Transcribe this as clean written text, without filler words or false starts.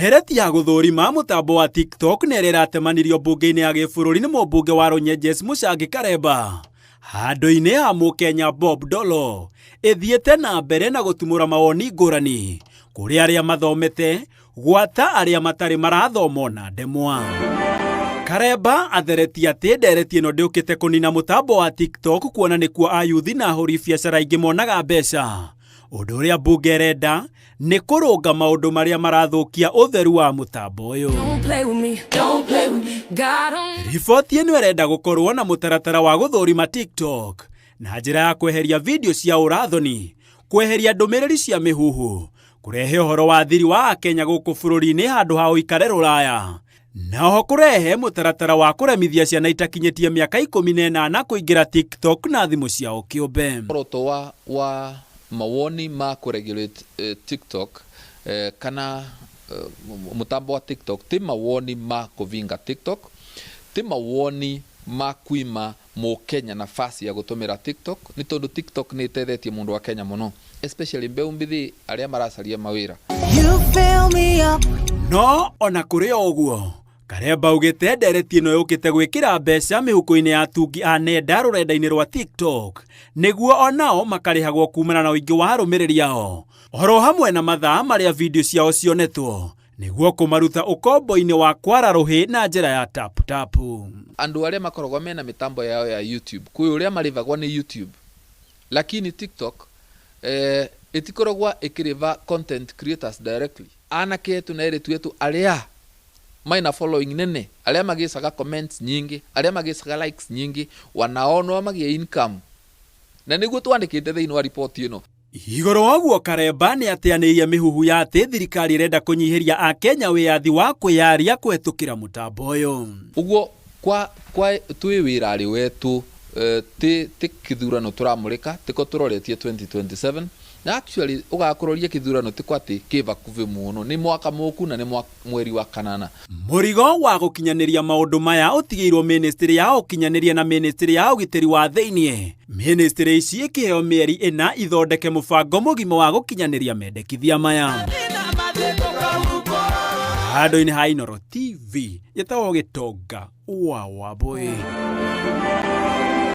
Hereti ya gũthũrima mũtambo wa TikTok nĩ ĩratemanirio mbunge-inĩ ya gĩbũrũri nĩ mũmbunge wa Runyenjes Mũchangi Karemba. Handũ-inĩ ha Mũkenya Bob Dolo ĩthiĩte na mbere na gũtumũra mawoni ngũrani kũrĩ arĩa mathomete gwata arĩa matarĩ marathoma na ndemwa. Karemba atheretie atĩ ndereti ĩno ndĩũkĩte kũnina mũtambo wa TikTok kuona nĩkuo ayuthi na ahũri biacara aingĩ monaga mbeca. Ũndũ ũrĩa mbunge ĩrenda nĩ kũrũnga maũndũ marĩa marathũkia ũtheru wa mũtambo ũyũ. Riboti ĩno ĩrenda gũkorwo na mũtaratara wa gũthũrima TikTok na njĩra ya kweheria video cia ũrathoni, kweheria ndũmĩrĩri cia mĩhuhu, kũrehe ũhoro wa thiri wa Akenya gũkũ bũrũri-inĩ handũ ha ũikare rũraya. Na oho kũrehe mũtaratara wa kũremithia ciana itakinyĩtie mĩaka 18 kũingĩra TikTok na thimũ ciao kĩũmbe. Muoroto wa mawoni ma kũregulate TikTok kana mutambo wa TikTok ti mawoni ma kũvinga TikTok, ti mawoni ma kuima Mũkenya nafasi ya gũtũmĩra TikTok nĩ tondũ TikTok nĩ ĩtethetie mũndũ wa Kenya mũno, especially mbeũ mbithi arĩa maracaria mawĩra. No ona kũrĩ ũguo Karemba augĩte ndereti ĩno yũkĩte gwĩkĩra mbeca mĩhuko-inĩ ya atungi a nenda rũrenda-inĩ rwa TikTok nĩguo onao makarĩhagwo kumana na ũingĩ wa arũmĩrĩri ao, oro hamwe na mathaa marĩa video ciao cionetwo nĩguo kũmaruta ũkombo-inĩ wa kwara rũhĩ na njĩra ya tapu. Andũ arĩa makoragwo mena mĩtambo yao ya YouTube kwĩ ũrĩa marĩvagwo nĩ YouTube, lakini TikTok ĩtikoragwo ĩkĩrĩva content creators directly. Anake etu na airĩtu etu arĩa maina following nene, arĩa magĩcaga comments nyingi, arĩa magĩcaga likes nyingi, wanaonwo magĩe income. Na nĩguo twandĩkĩte thĩinĩ wa report ĩno. Igũrũ waguo Karemba nĩ ateanĩirie mĩhuhu ya atĩ thirikari ĩrenda kũnyihiria Akenya wĩyathi wa kwĩyaria kũhetũkĩra mũtambo ũyũ. Ũguo kwa twĩ wĩrarĩ wetu ti kĩthurano tũramũrĩka tiko tũroretie 2027. Na actually ũgakũroria kĩthurano tiko atĩ kĩvakuvi mũno, nĩ mwaka mũku na nĩ mweri wa kanana. Mũrigo wa gũkinyanĩria maũndũ maya ũtigĩirwo ministry ya ũkinyanĩria na ministry ya ũgitĩri wa thĩinĩ. Ministry ici ĩkĩheo mĩeri 4 ithondeke mũbango mũgima wa gũkinyanĩria mendekithia maya. Handũ-inĩ ha Inooro TV, yetagwo Gĩtonga wa Wambũi.